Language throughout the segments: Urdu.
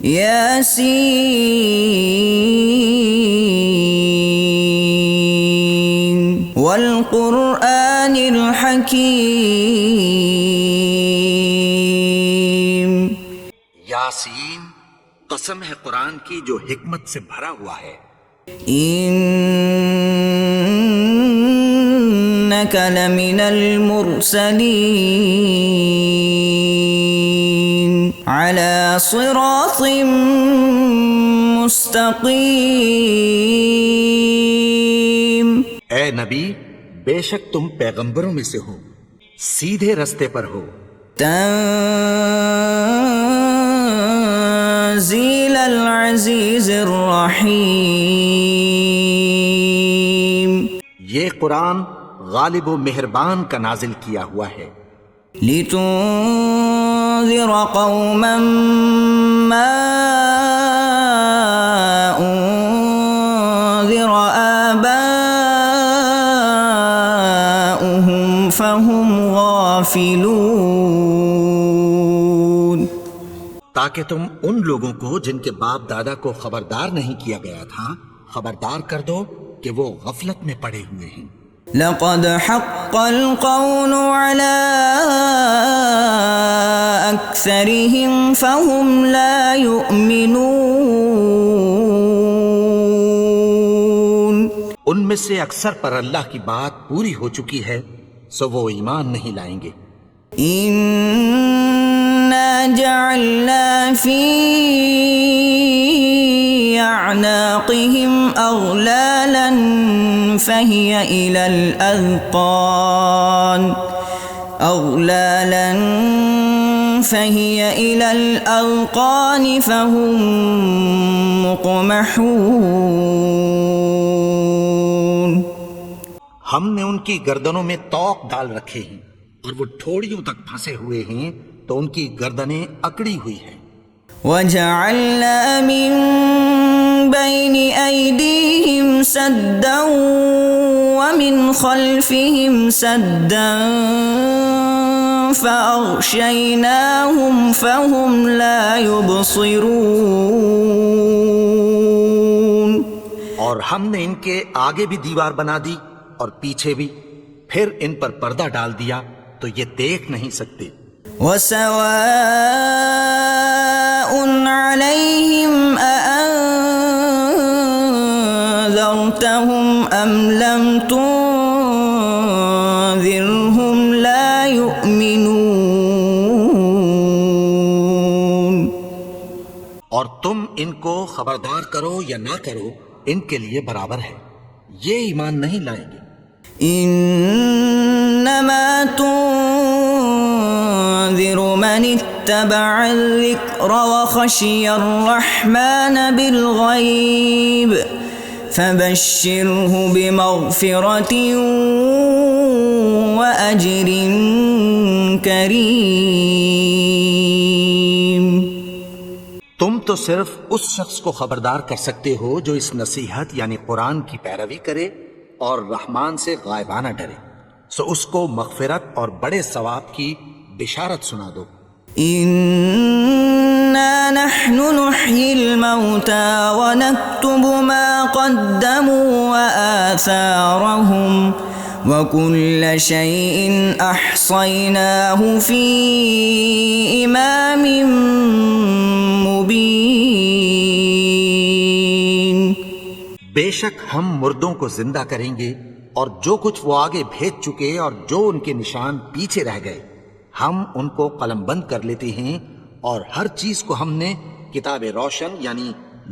یاسین والقرآن الحکیم. یاسین، قسم ہے قرآن کی جو حکمت سے بھرا ہوا ہے. انک لمن المرسلین علی صراط مستقیم. اے نبی، بے شک تم پیغمبروں میں سے ہو، سیدھے رستے پر ہو. تنزیل العزیز الرحیم. یہ قرآن غالب و مہربان کا نازل کیا ہوا ہے. لتنذر قوما ما انذر آباؤهم فهم غافلون. تاکہ تم ان لوگوں کو جن کے باپ دادا کو خبردار نہیں کیا گیا تھا خبردار کر دو کہ وہ غفلت میں پڑے ہوئے ہیں. لقد حق القول على أكثرهم فهم لا يؤمنون. ان میں سے اکثر پر اللہ کی بات پوری ہو چکی ہے سو وہ ایمان نہیں لائیں گے. إنا جعلنا في أعناقهم أغلالا فهي إلى الأذقان فهم مقمحون. ہم نے ان کی گردنوں میں طوق ڈال رکھے ہیں اور وہ ٹھوڑیوں تک پھنسے ہوئے ہیں تو ان کی گردنیں اکڑی ہوئی ہیں. وَجَعَلْنَا مِن بَيْنِ أَيْدِيهِمْ سَدًّا وَمِنْ خَلْفِهِمْ سَدًّا فَأَغْشَيْنَاهُمْ فَهُمْ لَا يُبْصِرُونَ. اور ہم نے ان کے آگے بھی دیوار بنا دی اور پیچھے بھی، پھر ان پر پردہ ڈال دیا تو یہ دیکھ نہیں سکتے. وَسَوَاءٌ عَلَيْهِمْ أَأَنذَرْتَهُمْ أَمْ لَمْ تُنذِرْهُمْ لَا يُؤْمِنُونَ. اور تم ان کو خبردار کرو یا نہ کرو ان کے لیے برابر ہے، یہ ایمان نہیں لائیں گے. انما تنذر من اتبع الذکر وخشی الرحمن بالغیب فبشرہ بمغفرۃ واجر کریم. تم تو صرف اس شخص کو خبردار کر سکتے ہو جو اس نصیحت یعنی قرآن کی پیروی کرے اور رحمان سے غائبانہ ڈرے، سو اس کو مغفرت اور بڑے ثواب کی بشارت سنا دو. انا نحن نحيي الموتى ونكتب ما قدموا وآثارهم وكل شيء احصيناه في امام مبين. بے شک ہم مردوں کو زندہ کریں گے اور جو کچھ وہ آگے بھیج چکے اور جو ان کے نشان پیچھے رہ گئے ہم ان کو قلم بند کر لیتے ہیں اور ہر چیز کو ہم نے کتاب روشن یعنی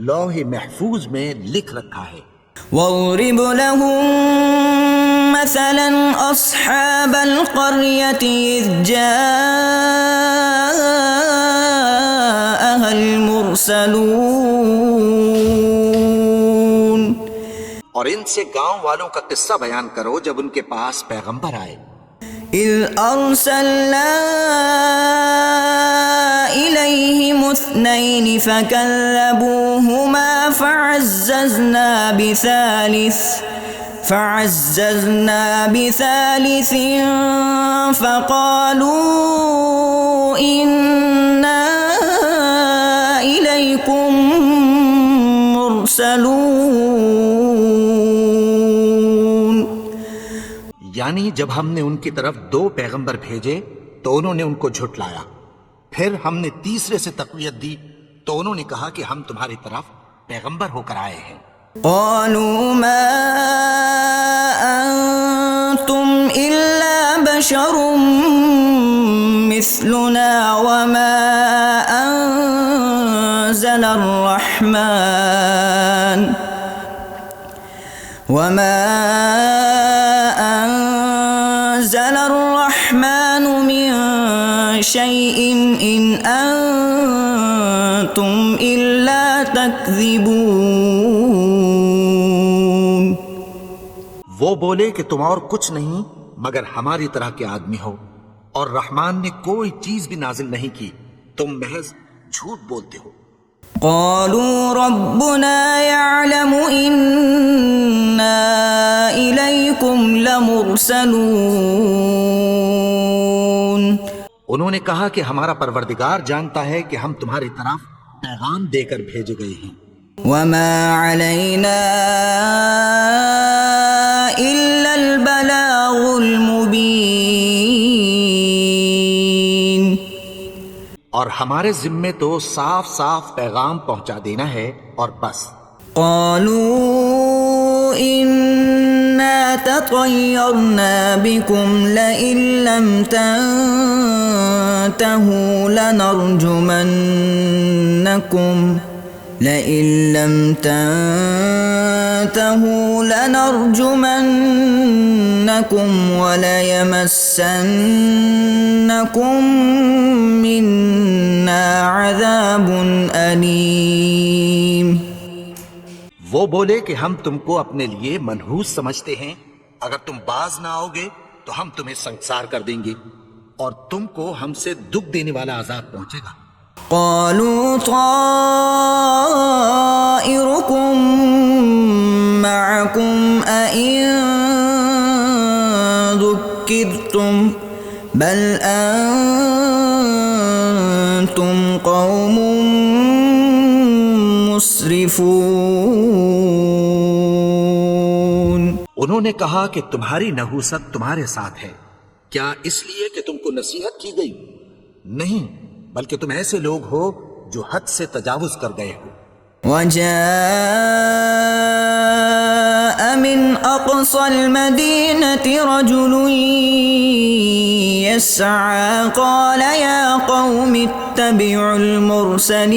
لوح محفوظ میں لکھ رکھا ہے. وَاضْرِبْ لَهُم مَّثَلًا أَصْحَابَ الْقَرْيَةِ إِذْ جَاءَهَا الْمُرْسَلُونَ. اور ان سے گاؤں والوں کا قصہ بیان کرو جب ان کے پاس پیغمبر آئے. اذ ارسلنا الیہم اثنین فکذبوہما فعززنا بثالث فقالوا انا إليكم مرسلون. یعنی جب ہم نے ان کی طرف 2 پیغمبر بھیجے تو انہوں نے ان کو جھٹلایا، پھر ہم نے تیسرے سے تقویت دی تو انہوں نے کہا کہ ہم تمہاری طرف پیغمبر ہو کر آئے ہیں۔ قالوا ما أنتم إلا بشر مثلنا وما أنزل الرحمن من شيء إن أنتم إلا تكذبون. وہ بولے کہ تم اور کچھ نہیں مگر ہماری طرح کے آدمی ہو، اور رحمان نے کوئی چیز بھی نازل نہیں کی، تم محض جھوٹ بولتے ہو۔ قالوا ربنا يعلم إنا إليكم لمرسلون. انہوں نے کہا کہ ہمارا پروردگار جانتا ہے کہ ہم تمہاری طرف پیغام دے کر بھیجے گئے ہیں۔ وما علينا إلا البلاغ المبين. اور ہمارے ذمے تو صاف صاف پیغام پہنچا دینا ہے اور بس۔ قالوا إنا تطيرنا بكم لئن لم تنتهوا لنرجمنكم وليمسنكم منا عذاب أليم. وہ بولے کہ ہم تم کو اپنے لیے منحوس سمجھتے ہیں، اگر تم باز نہ آؤ گے تو ہم تمہیں سنسار کر دیں گے اور تم کو ہم سے دکھ دینے والا عذاب پہنچے گا۔ قالوا طائركم معكم أئن ذكرتم بل أنتم قوم مسرفون. انہوں نے کہا کہ تمہاری نحوست تمہارے ساتھ ہے، کیا اس لیے کہ تم کو نصیحت کی گئی؟ نہیں، بلکہ تم ایسے لوگ ہو جو حد سے تجاوز کر گئے ہو۔ وجاء من أقصى المدينة رجل يسعى قال يا قوم اتبعوا المرسلين.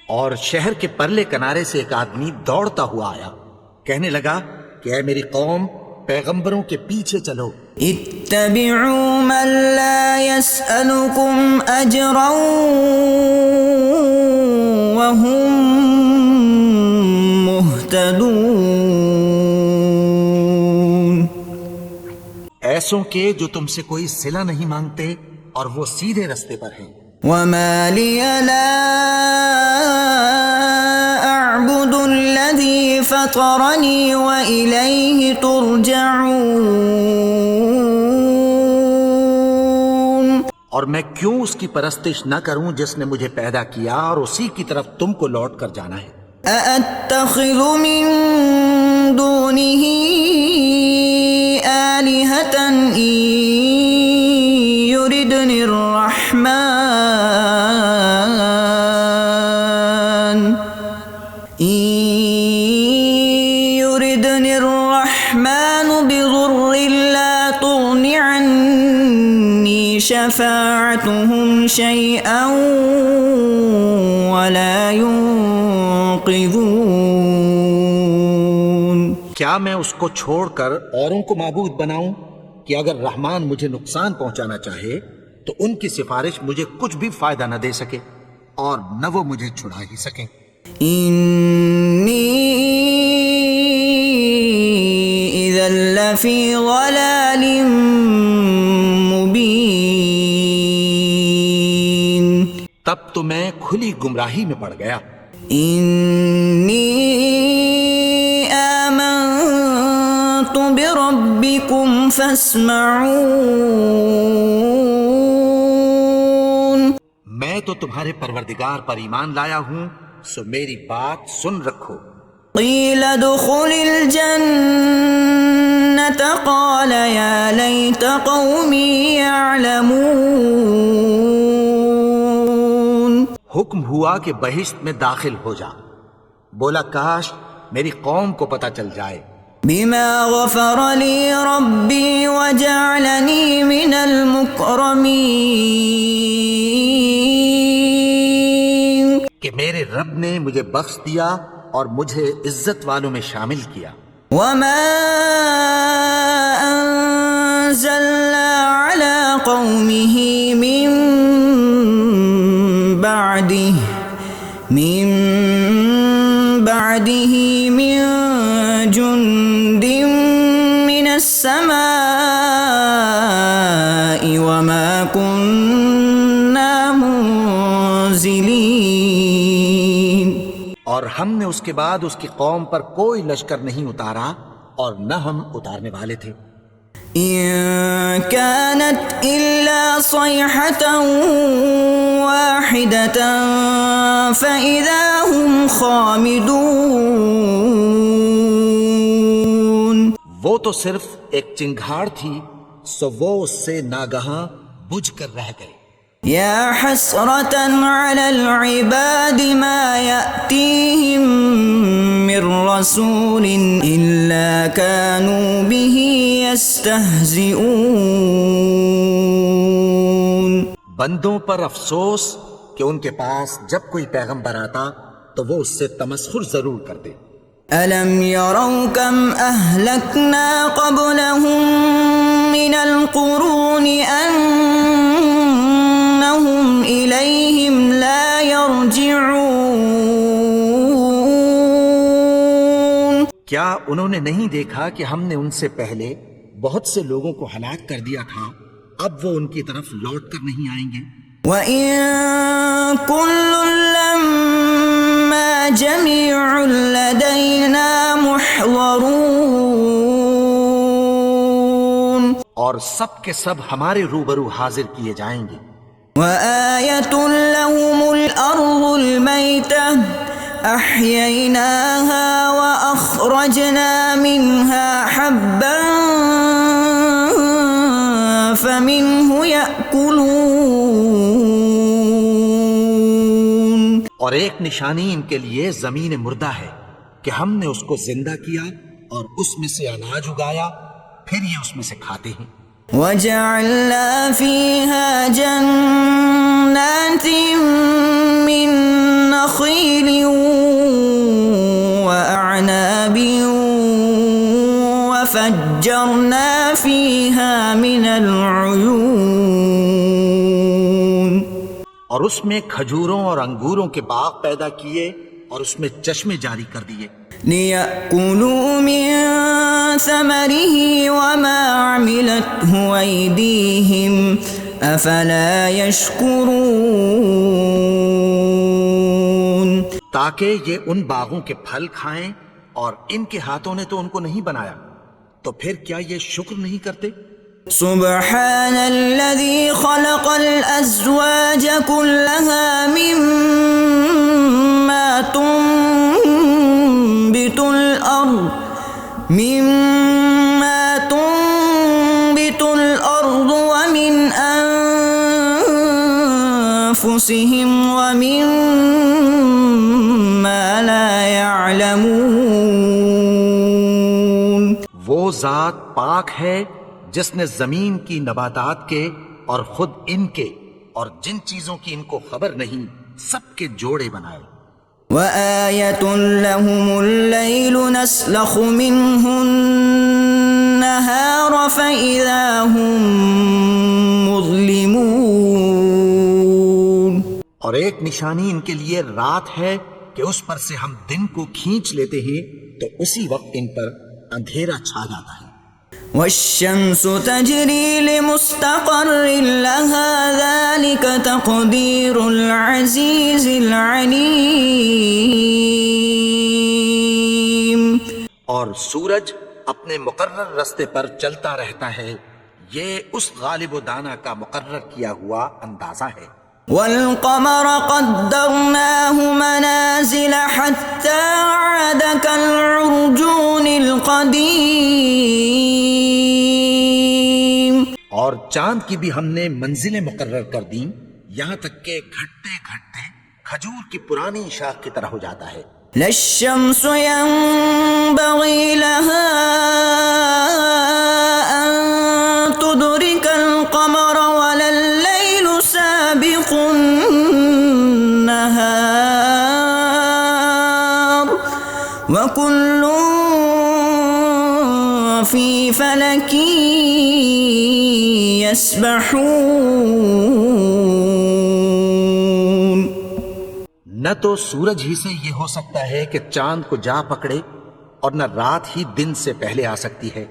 اور شہر کے پرلے کنارے سے ایک آدمی دوڑتا ہوا آیا، کہنے لگا کہ اے میری قوم، پیغمبروں کے پیچھے چلو۔ اتبعوا من لا يسألكم أجرا وهم مهتدون. ایسوں کے جو تم سے کوئی صلہ نہیں مانگتے اور وہ سیدھے رستے پر ہیں۔ وما لي لا أعبد الذي فطرني وإليه ترجعون. اور میں کیوں اس کی پرستش نہ کروں جس نے مجھے پیدا کیا اور اسی کی طرف تم کو لوٹ کر جانا ہے۔ أأتخذ من دونه آلهة إن يردني الرحمن بضر لا تغن عني شفاعتهم شيئا ولا ينقذون. کیا میں اس کو چھوڑ کر اوروں کو معبود بناؤں کہ اگر رحمان مجھے نقصان پہنچانا چاہے تو ان کی سفارش مجھے کچھ بھی فائدہ نہ دے سکے اور نہ وہ مجھے چھڑا ہی سکیں۔ إني إذا لفي ضلال مبين. تب تو میں کھلی گمراہی میں پڑ گیا۔ إني آمنت بربكم فاسمعون. میں تو تمہارے پروردگار پر ایمان لایا ہوں، سو میری بات سن رکھو۔ قیل ادخل الجنة قال یا لیت قومی یعلمون۔ حکم ہوا کہ بہشت میں داخل ہو جا، بولا کاش میری قوم کو پتہ چل جائے۔ بما غفر لی ربی وجعلنی من المکرمین۔ کہ میرے رب نے مجھے بخش دیا اور مجھے عزت والوں میں شامل کیا۔ وما انزلنا على قومه من بعده من جند من السماء وما كنا منزلين۔ اور ہم نے اس کے بعد اس کی قوم پر کوئی لشکر نہیں اتارا اور نہ ہم اتارنے والے تھے۔ إن كانت إلا صيحة واحدة فإذا هم خامدون۔ وہ تو صرف ایک چنگھاڑ تھی، سو وہ اس سے ناگہاں بجھ کر رہ گئے۔ يا حسرة على العباد ما يأتيهم من رسول إلا كانوا به يستهزئون۔ بندوں پر افسوس کہ ان کے پاس جب کوئی پیغمبر آتا تو وہ اس سے تمسخر ضرور کرتے۔ أَلَمْ يَرَوْا كَمْ أَهْلَكْنَا قَبْلَهُمْ مِنَ الْقُرُونِ أَنَّهُمْ إِلَيْهِمْ لَا يَرْجِعُونَ۔ کیا انہوں نے نہیں دیکھا کہ ہم نے ان سے پہلے بہت سے لوگوں کو ہلاک کر دیا تھا، اب وہ ان کی طرف لوٹ کر نہیں آئیں گے۔ وَإِن كُلٌّ لَّمَّا جَمِيعٌ لَّدَيْنَا مُحْضَرُونَ۔ اور سب کے سب ہمارے روبرو حاضر کیے جائیں گے۔ وَآيَةٌ لَّهُمُ الْأَرْضُ الْمَيْتَةُ أَحْيَيْنَاهَا وَأَخْرَجْنَا مِنْهَا حَبًّا فَمِنْهُ يَأْكُلُونَ۔ اور ایک نشانی ان کے لیے زمین مردہ ہے کہ ہم نے اس کو زندہ کیا اور اس میں سے اناج اگایا، پھر یہ اس میں سے کھاتے ہیں۔ وَجَعَلْنَا فِيهَا جَنَّاتٍ مِّن نَّخِيلٍ وَأَعْنَابٍ وَفَجَّرْنَا فِيهَا مِنَ الْعُيُونِ۔ اور اس میں کھجوروں اور انگوروں کے باغ پیدا کیے اور اس میں چشمے جاری کر دیے۔ لِيَأْكُلُوا مِن ثَمَرِهِ وَمَا عَمِلَتْهُ أَيْدِيهِمْ أَفَلَا يَشْكُرُونَ۔ تاکہ یہ ان باغوں کے پھل کھائیں، اور ان کے ہاتھوں نے تو ان کو نہیں بنایا، تو پھر کیا یہ شکر نہیں کرتے؟ سبحان الذي خلق الأزواج كلها مما تنبت الأرض ومن أنفسهم ومما لا يعلمون۔ وہ ذات پاک ہے جس نے زمین کی نباتات کے اور خود ان کے اور جن چیزوں کی ان کو خبر نہیں سب کے جوڑے بنائے۔ وَآيَةٌ لَّهُمُ اللَّيْلُ نَسْلَخُ مِنْهُ النَّهَارَ فَإِذَا هُم مُظْلِمُونَ۔ اور ایک نشانی ان کے لیے رات ہے کہ اس پر سے ہم دن کو کھینچ لیتے ہیں تو اسی وقت ان پر اندھیرا چھا جاتا ہے۔ وَالشَّمْسُ تَجْرِي لِمُسْتَقَرٍّ لَّهَا ذَلِكَ تَقْدِيرُ الْعَزِيزِ الْعَلِيمِ۔ اور سورج اپنے مقرر رستے پر چلتا رہتا ہے، یہ اس غالب و دانا کا مقرر کیا ہوا اندازہ ہے۔ والقمر قدرناه منازل حتى عاد كالعرجون القديم. اور چاند کی بھی ہم نے منزلیں مقرر کر دیں یہاں تک کہ گھٹتے گھٹتے کھجور کی پرانی شاخ کی طرح ہو جاتا ہے. لا الشمس ينبغي لها أن تدرك القمر ولا الليل سابق النهار وكل في فلك يسبحون. نہ تو سورج ہی سے یہ ہو سکتا ہے کہ چاند کو جا پکڑے اور نہ رات ہی دن سے پہلے آ سکتی ہے،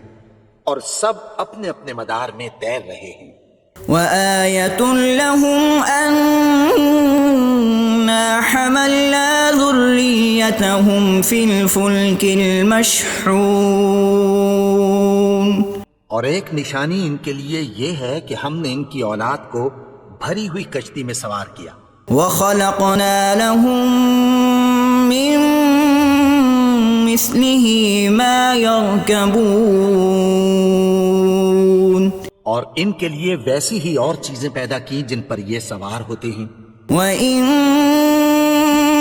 اور سب اپنے اپنے مدار میں تیر رہے ہیں. وآية لهم أنا حملنا ذريتهم في الفلك المشحون. اور ایک نشانی ان کے لیے یہ ہے کہ ہم نے ان کی اولاد کو بھری ہوئی کشتی میں سوار کیا. وخلقنا لهم من مثله ما يركبون. اور ان کے لیے ویسی ہی اور چیزیں پیدا کی جن پر یہ سوار ہوتے ہیں. وَإِن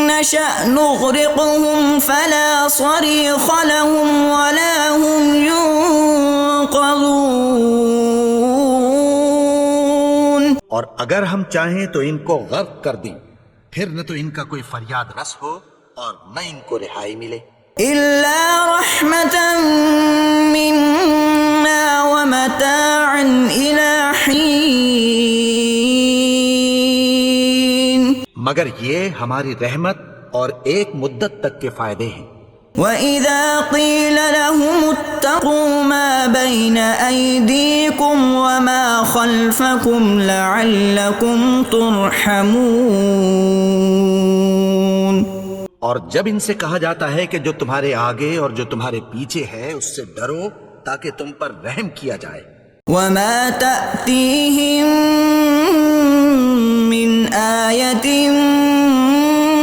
نَّشَأْ نُغْرِقْهُمْ فَلَا صَرِيخَ لَهُمْ وَلَا هُمْ يُنقَذُونَ. اور اگر ہم چاہیں تو ان کو غرق کر دیں، پھر نہ تو ان کا کوئی فریاد رس ہو اور نہ ان کو رہائی ملے. إِلَّا رَحْمَةً مِّنَّا وَمَتَاعًا إِلَى حِينٍ. مگر یہ ہماری رحمت اور ایک مدت تک کے فائدے ہیں. وَإِذَا قِيلَ لَهُمُ اتَّقُوا مَا بَيْنَ أَيْدِيكُمْ وَمَا خَلْفَكُمْ لَعَلَّكُمْ تُرْحَمُونَ. اور جب ان سے کہا جاتا ہے کہ جو تمہارے آگے اور جو تمہارے پیچھے ہے اس سے ڈرو تاکہ تم پر رحم کیا جائے. وَمَا تَأْتِيهِم مِّنْ آيَةٍ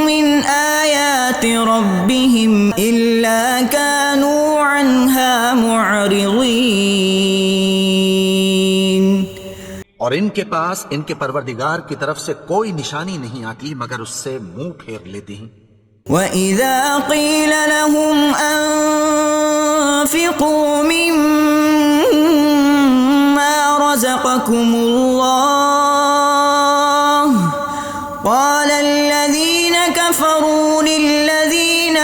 مِّنْ آيَاتِ رَبِّهِمْ إِلَّا كَانُوا عَنْهَا مُعْرِضِينَ. اور ان کے پاس ان کے پروردگار کی طرف سے کوئی نشانی نہیں آتی مگر اس سے منہ پھیر لیتے ہیں. وَإِذَا قِيلَ لَهُمْ أَنفِقُوا مِمَّا رَزَقَكُمُ اللَّهُ قَالَ الَّذِينَ كَفَرُوا لِلَّذِينَ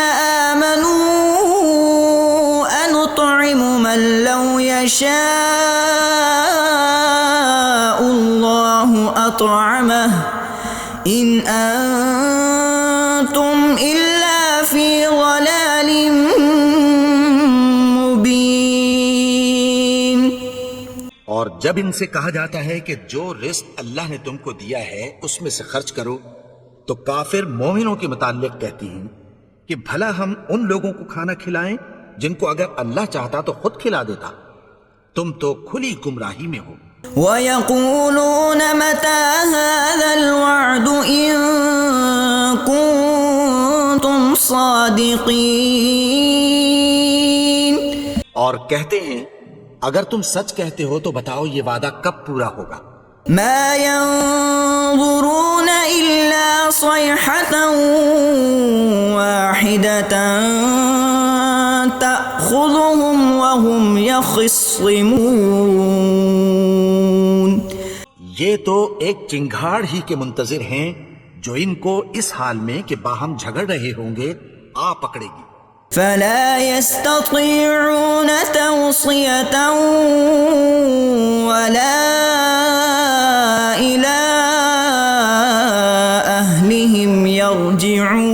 آمَنُوا أَنُطْعِمُ مَن لَّوْ يَشَاءُ اللَّهُ أَطْعَمَهُ إِنْ أَنتُمْ إِلَّا فِي ضَلَالٍ مُبِينٍ. اور جب ان سے کہا جاتا ہے کہ جو رزق اللہ نے تم کو دیا ہے اس میں سے خرچ کرو تو کافر مومنوں کے متعلق کہتی ہیں کہ بھلا ہم ان لوگوں کو کھانا کھلائیں جن کو اگر اللہ چاہتا تو خود کھلا دیتا. تم تو کھلی گمراہی میں ہو. وَيَقُولُونَ مَتَى هَذَا الْوَعْدُ إِن كُنتُمْ صَادِقِينَ. اور کہتے ہیں اگر تم سچ کہتے ہو تو بتاؤ یہ وعدہ کب پورا ہوگا. مَا يَنظُرُونَ إِلَّا صَيْحَةً وَاحِدَةً تَأْخُذُهُمْ وَهُمْ يَخِصِّمُونَ. یہ تو ایک چنگھاڑ ہی کے منتظر ہیں جو ان کو اس حال میں کہ باہم جھگڑ رہے ہوں گے آ پکڑے گی. فَلَا يَسْتَطِيعُونَ تَوْصِيَةً وَلَا إِلَىٰ أَهْلِهِمْ يَرْجِعُونَ.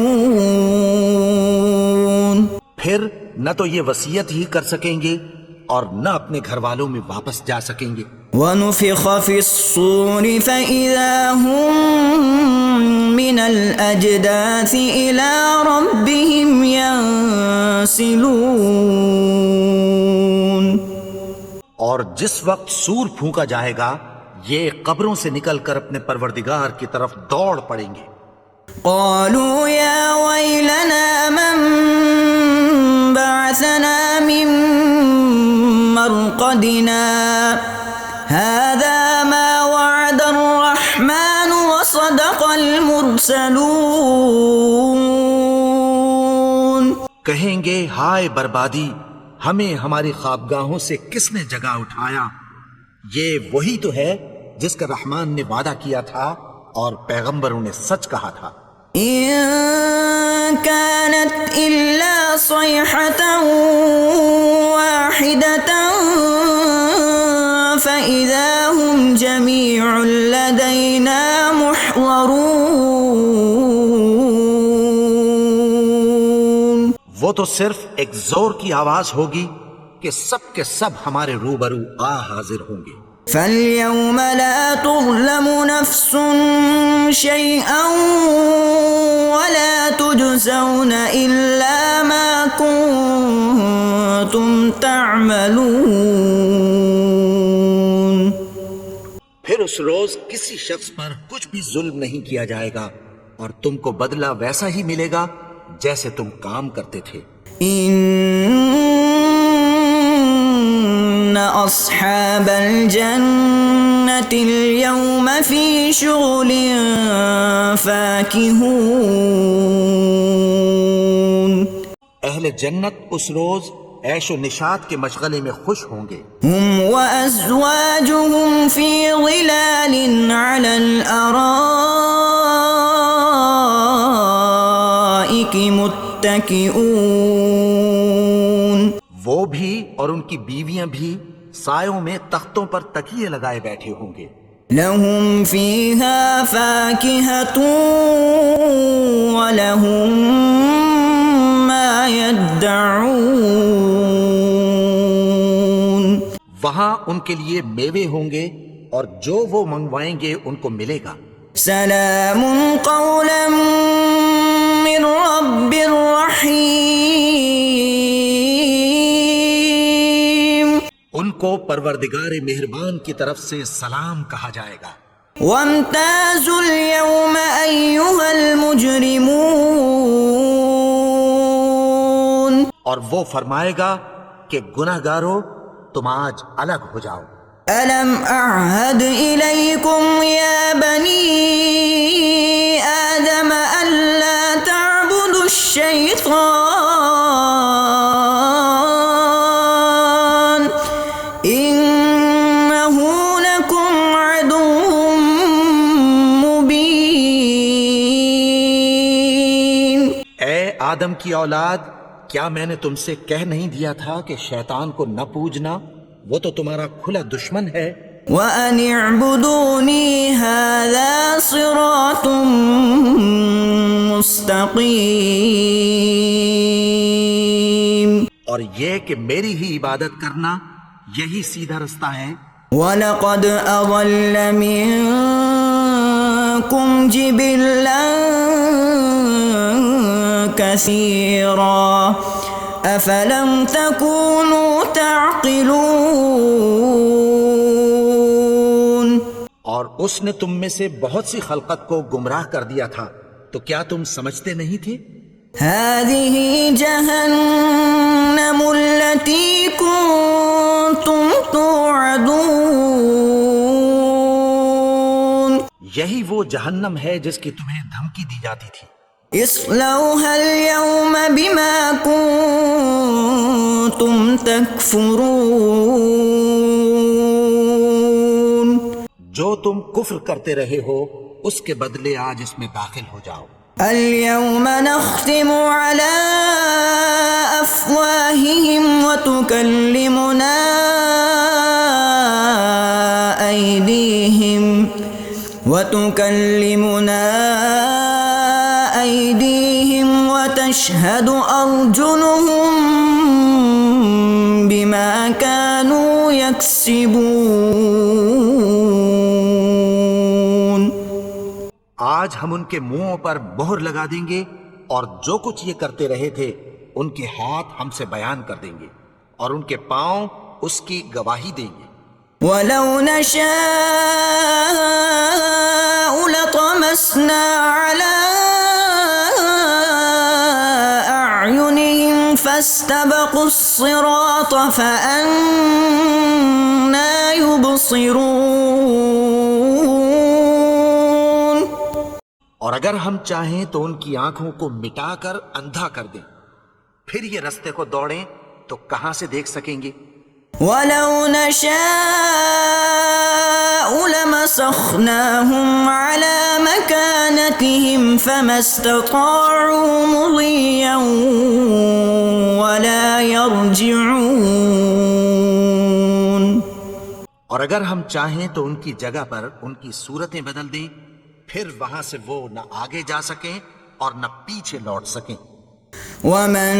پھر نہ تو یہ وصیت ہی کر سکیں گے اور نہ اپنے گھر والوں میں واپس جا سکیں گے. وَنُفِخَ فِي الصُّورِ فَإِذَا هُم مِّنَ الْأَجْدَاثِ إِلَىٰ رَبِّهِمْ يَنسِلُونَ. اور جس وقت سور پھونکا جائے گا یہ قبروں سے نکل کر اپنے پروردگار کی طرف دوڑ پڑیں گے. قالوا يا ويلنا من بعثنا من مرقدنا هذا ما وعد الرحمن وصدق المرسلون. کہیں گے ہائے بربادی، ہمیں ہماری خوابگاہوں سے کس نے جگا اٹھایا؟ یہ وہی تو ہے جس کا رحمان نے وعدہ کیا تھا اور پیغمبروں نے سچ کہا تھا. إن كانت إلا صيحة واحدة فإذا هم جميع لدينا محضرون. وہ تو صرف ایک زور کی آواز ہوگی کہ سب کے سب ہمارے روبرو حاضر ہوں گے. فَالْيَوْمَ لَا تُظْلَمُ نَفْسٌ شَيْئًا وَلَا تُجْزَوْنَ إِلَّا مَا كُنتُمْ تَعْمَلُونَ. پھر اس روز کسی شخص پر کچھ بھی ظلم نہیں کیا جائے گا اور تم کو بدلہ ویسا ہی ملے گا جیسے تم کام کرتے تھے. إن أصحاب الجنة اليوم في شغل فاكهون. اہل جنت اس روز عیش و نشاط کے مشغلے میں خوش ہوں گے. هم وأزواجهم في ظلال على الأرائك متكئون. وہ بھی اور ان کی بیویاں بھی سایوں میں تختوں پر تکیے لگائے بیٹھے ہوں گے. لهم فيها فاكهة ولهم ما يدعون. وہاں ان کے لیے میوے ہوں گے اور جو وہ منگوائیں گے ان کو ملے گا. سلام قولا من رب رحیم. ان کو پروردگار مہربان کی طرف سے سلام کہا جائے گا. وامتازوا اليوم أيها المجرمون. اور وہ فرمائے گا کہ گناہگارو تم آج الگ ہو جاؤ. ألم أعهد إليكم يا بني آدم ألا تعبدوا الشيطان إنه لكم عدو مبين. اے آدم کی اولاد، کیا میں نے تم سے کہہ نہیں دیا تھا کہ شیطان کو نہ پوجنا؟ وہ تو تمہارا کھلا دشمن ہے. وَأَنِ اعْبُدُونِي هَذَا صِرَاطٌ مُسْتَقِيمٌ. اور یہ کہ میری ہی عبادت کرنا یہی سیدھا رستہ ہے. وَلَقَدْ أَضَلَّ مِنكُمْ جِبِلًّا كَثِيرًا أَفَلَمْ تَكُونُوا تَعْقِلُونَ. اور اس نے تم میں سے بہت سی خلقت کو گمراہ کر دیا تھا، تو کیا تم سمجھتے نہیں تھے؟ هذه جهنم التي كنتم توعدون. یہی وہ جہنم ہے جس کی تمہیں دھمکی دی جاتی تھی. اصلوها اليوم بما كنتم تكفرون. جو تم کفر کرتے رہے ہو اس کے بدلے آج اس میں داخل ہو جاؤ. اليوم نختم على أفواههم وتكلمنا أيديهم وتشهد أرجلهم بما كانوا يكسبون. آج ہم ان کے منہوں پر مہر لگا دیں گے اور جو کچھ یہ کرتے رہے تھے ان کے ہاتھ ہم سے بیان کر دیں گے اور ان کے پاؤں اس کی گواہی دیں گے. وَلَوْ نَشَاءُ لَطَمَسْنَا عَلَىٰ أَعْيُنِهِمْ فَاسْتَبَقُوا الصِّرَاطَ فَأَنَّىٰ يُبْصِرُونَ۔ اور اگر ہم چاہیں تو ان کی آنکھوں کو مٹا کر اندھا کر دیں، پھر یہ رستے کو دوڑیں تو کہاں سے دیکھ سکیں گے؟ وَلَوْ نَشَاءُ لَمَسَخْنَاهُمْ عَلَىٰ مَكَانَتِهِمْ فَمَا اسْتَطَاعُوا مُضِيًّا وَلَا يَرْجِعُونَ۔ اور اگر ہم چاہیں تو ان کی جگہ پر ان کی صورتیں بدل دیں، پھر وہاں سے وہ نہ آگے جا سکیں اور نہ پیچھے لوٹ سکیں۔ وَمَن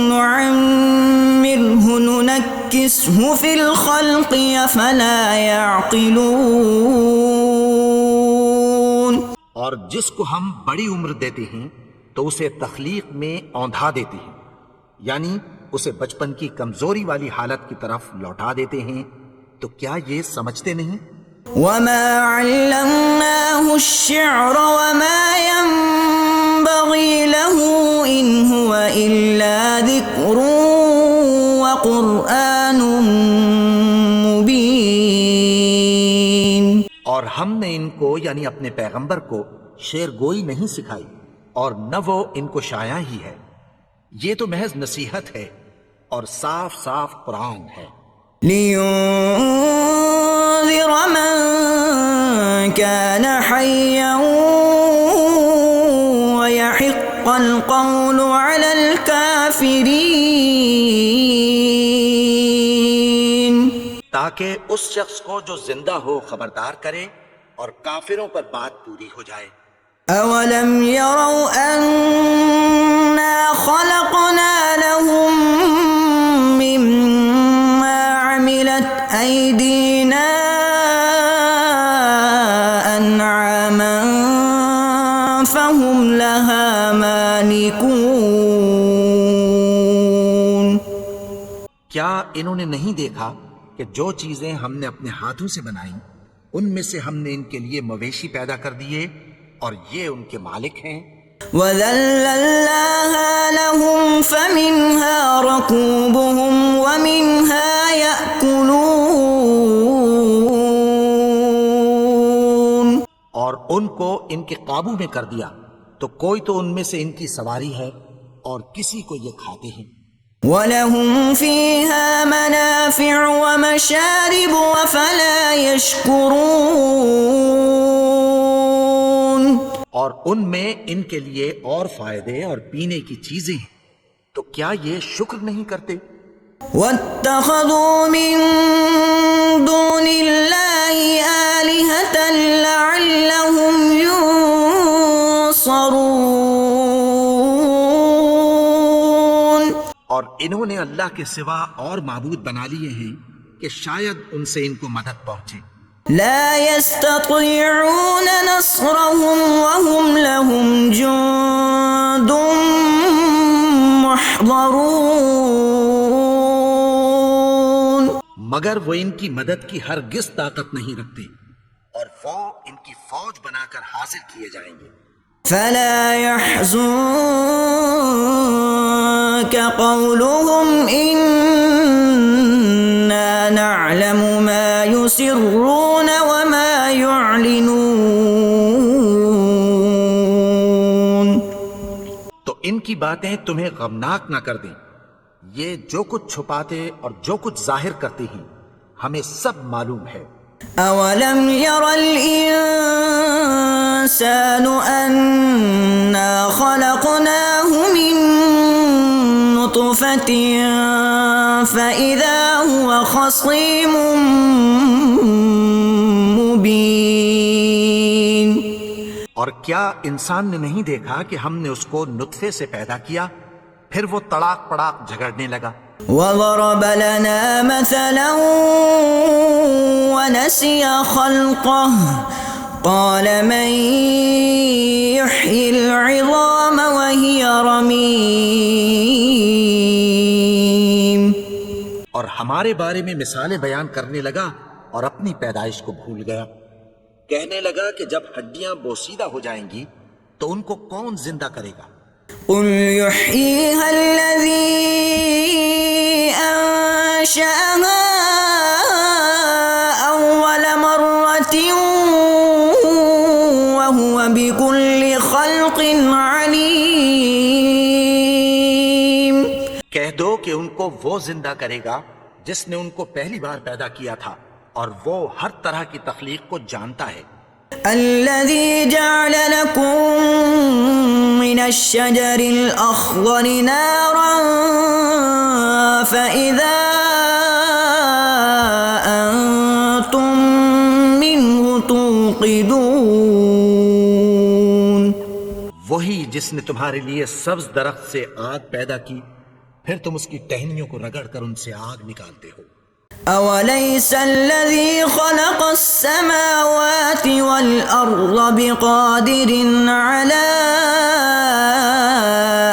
نُعَمِّرْهُ نُنَكِّسْهُ فِي الْخَلْقِ أَفَلَا يَعْقِلُونَ۔ اور جس کو ہم بڑی عمر دیتے ہیں تو اسے تخلیق میں اوندھا دیتے ہیں، یعنی اسے بچپن کی کمزوری والی حالت کی طرف لوٹا دیتے ہیں، تو کیا یہ سمجھتے نہیں؟ وَمَا عَلَّمْنَاهُ الشِّعْرَ وَمَا يَنبَغِي لَهُ إِنْ هُوَ إِلَّا ذِكْرٌ وَقُرْآنٌ مُبِينٌ۔ اور ہم نے ان کو یعنی اپنے پیغمبر کو شعر گوئی نہیں سکھائی، اور نہ وہ ان کو شایا ہی ہے، یہ تو محض نصیحت ہے اور صاف صاف قرآن ہے۔ لِيُنذِرَ مَن كَانَ حَيًّا وَيَحِقَّ الْقَوْلُ عَلَى الْكَافِرِينَ۔ تاکہ اس شخص کو جو زندہ ہو خبردار کرے اور کافروں پر بات پوری ہو جائے۔ أَوَلَمْ يَرَوْا أَنَّا خَلَقْنَا لَهُم مِّمَّا عَمِلَتْ أَيْدِينَا أَنْعَامًا فَهُمْ لَهَا مَالِكُونَ۔ کیا انہوں نے نہیں دیکھا کہ جو چیزیں ہم نے اپنے ہاتھوں سے بنائیں ان میں سے ہم نے ان کے لیے مویشی پیدا کر دیے اور یہ ان کے مالک ہیں؟ وَذَلَّلْنَاهَا لَهُمْ فَمِنْهَا رَكُوبُهُمْ وَمِنْهَا يَأْكُلُونَ۔ اور ان کو ان کے قابو میں کر دیا تو کوئی تو ان میں سے ان کی سواری ہے اور کسی کو یہ کھاتے ہیں۔ وَلَهُمْ فِيهَا مَنَافِعُ وَمَشَارِبُ أَفَلَا يَشْكُرُونَ۔ اور ان میں ان کے لیے اور فائدے اور پینے کی چیزیں ہیں، تو کیا یہ شکر نہیں کرتے؟ وَاتَّخَذُوا مِن دُونِ اللَّهِ آلِهَةً لَعَلَّهُمْ يُنصَرُونَ۔ اور انہوں نے اللہ کے سوا اور معبود بنا لیے ہیں کہ شاید ان سے ان کو مدد پہنچے۔ لا يستطيعون نصرهم وهم لهم جند محضرون۔ مگر وہ ان کی مدد کی ہرگز طاقت نہیں رکھتے اور وہ ان کی فوج بنا کر حاضر کیے جائیں گے۔ فلا يحزنك قولهم إنا نعلم ما يسرون وما يعلنون۔ تو ان کی باتیں تمہیں غمناک نہ کر دیں، یہ جو کچھ چھپاتے اور جو کچھ ظاہر کرتے ہیں ہمیں سب معلوم ہے۔ أَوَلَمْ يَرَ الْإِنسَانُ أَنَّا خَلَقْنَاهُ مِن نُّطْفَةٍ فَإِذَا هُوَ خَصِيمٌ مُّبِينٌ۔ اور کیا انسان نے نہیں دیکھا کہ ہم نے اس کو نطفے سے پیدا کیا، پھر وہ تڑاک پڑاک جھگڑنے لگا۔ وَضَرَبَ لَنَا مَثَلًا وَنَسِيَ خَلْقَهُ قَالَ مَن يُحْيِي الْعِظَامَ وَهِيَ رَمِيمٌ۔ اور ہمارے بارے میں مثالیں بیان کرنے لگا اور اپنی پیدائش کو بھول گیا۔ کہنے لگا کہ جب ہڈیاں بوسیدہ ہو جائیں گی تو ان کو کون زندہ کرے گا؟ قل يحييها الذي أنشأها أول مرة وهو بكل خلق عليم۔ کہہ دو کہ ان کو وہ زندہ کرے گا جس نے ان کو پہلی بار پیدا کیا تھا، اور وہ ہر طرح کی تخلیق کو جانتا ہے۔ الذي جعل لكم من الشجر الأخضر نارا فإذا أنتم منه توقدون۔ وہی جس نے تمہارے لیے سبز درخت سے آگ پیدا کی، پھر تم اس کی ٹہنیوں کو رگڑ کر ان سے آگ نکالتے ہو۔ أوليس الذي خلق السماوات والأرض بقادر على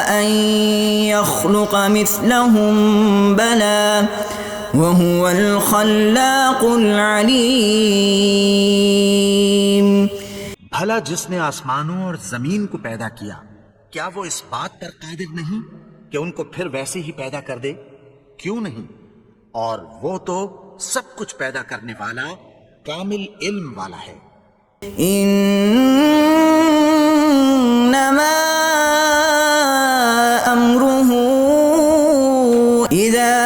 أن يخلق مثلهم بلى وهو الخلاق العليم۔ بھلا جس نے آسمانوں اور زمین کو پیدا کیا، کیا وہ اس بات پر قادر نہیں کہ ان کو پھر ویسے ہی پیدا کر دے؟ کیوں نہیں؟ اور وہ تو سب کچھ پیدا کرنے والا، کامل علم والا ہے۔ انما امره اذا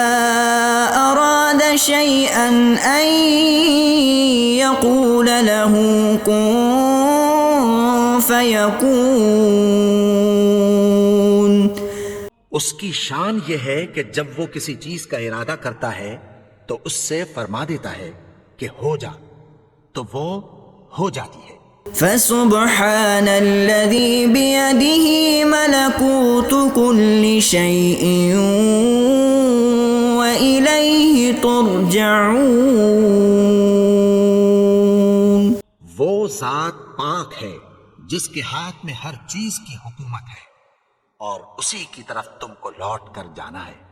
اراد شيئا ان يقول له كن فيكون۔ اس کی شان یہ ہے کہ جب وہ کسی چیز کا ارادہ کرتا ہے تو اس سے فرما دیتا ہے کہ ہو جا، تو وہ ہو جاتی ہے۔ فسبحان الذي بيده ملكوت كل شيء وإليه ترجعون۔ وہ ذات پاک ہے جس کے ہاتھ میں ہر چیز کی حکومت ہے، اور اسی کی طرف تم کو لوٹ کر جانا ہے۔